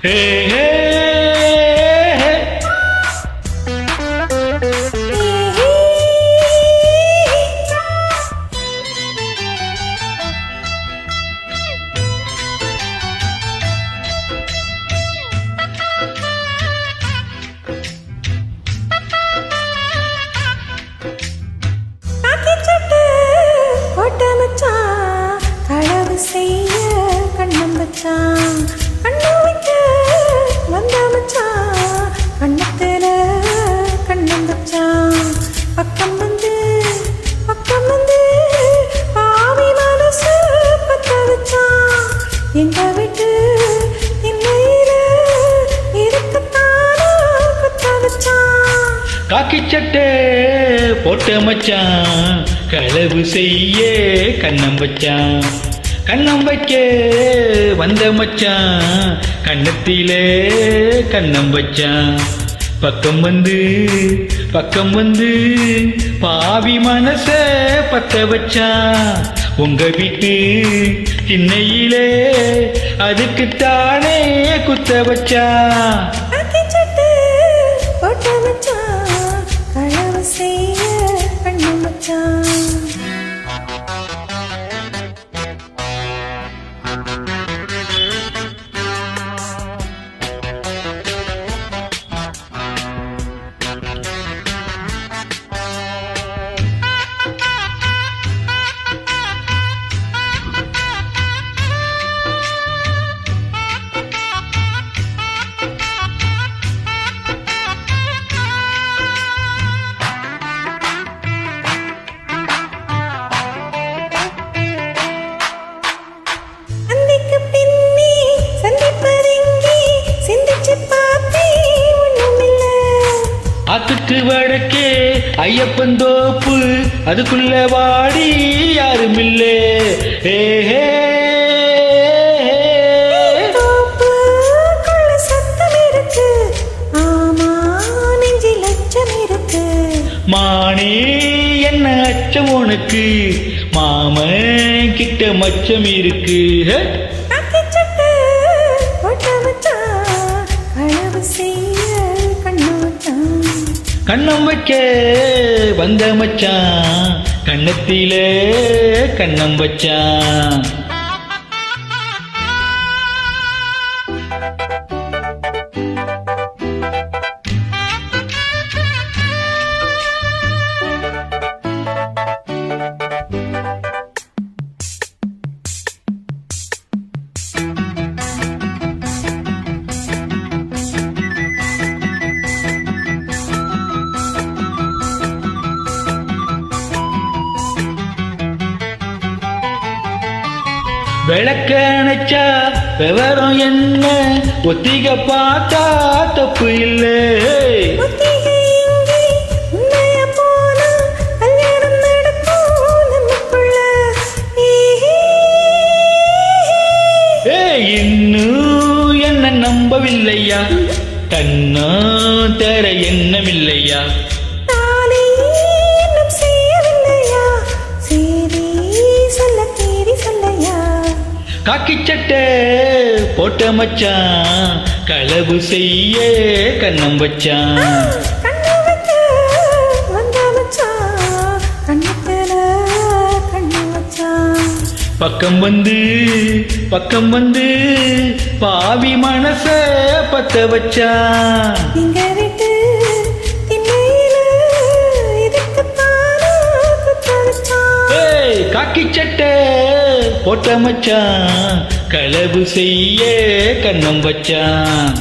ஹே ஹே செய்ய கண்ணம் வச்சான் கண்ணு வைக்க வந்த மச்சான் கண்ணத்துல கண்ணம் வச்சான் பக்கம் வந்து பாவி மனசு பத்த வச்சான் எங்க விட்டு இன்னையில இருக்கத்தான குத்த வச்சான் காக்கி சட்டை போட்ட மச்சான் களவு செய்ய கண்ணம் வச்சான் கண்ணம் வைக்க வந்த மச்சான் கண்ணத்திலே கண்ணம் வச்சான் பக்கம் வந்து பாவி மனச பத்த வச்சான் உங்க வீட்டு திண்ணையிலே அதுக்குத்தானே குத்த வச்சான் களவு செய்ய கண்ணம் வச்சான் ஆத்துக்கு வடக்கே ஐயப்பன் தோப்பு அதுக்குள்ள வாடி யாரும் இல்லே மானே என்ன அச்சம் உனக்கு மாம கிட்ட மச்சம் இருக்கு கண்ணம் வைக்க வந்த மச்சான் கண்ணத்திலே கண்ணம் வச்சான் விளக்க அணைச்சா விவரம் என்ன ஒத்திக பார்த்தா தப்பு இல்லை இன்னும் என்ன நம்பவில்லையா தன்னா தர எண்ணமில்லையா காக்கி சட்டை போட்ட மச்சான் களவு செய்ய கண்ணம் வச்சான் பக்கம் வந்து பாவி மனச பத்த வச்சான் காக்கி சட்டை போட்ட மச்சான் களவு செய்ய கண்ணம் வச்சான்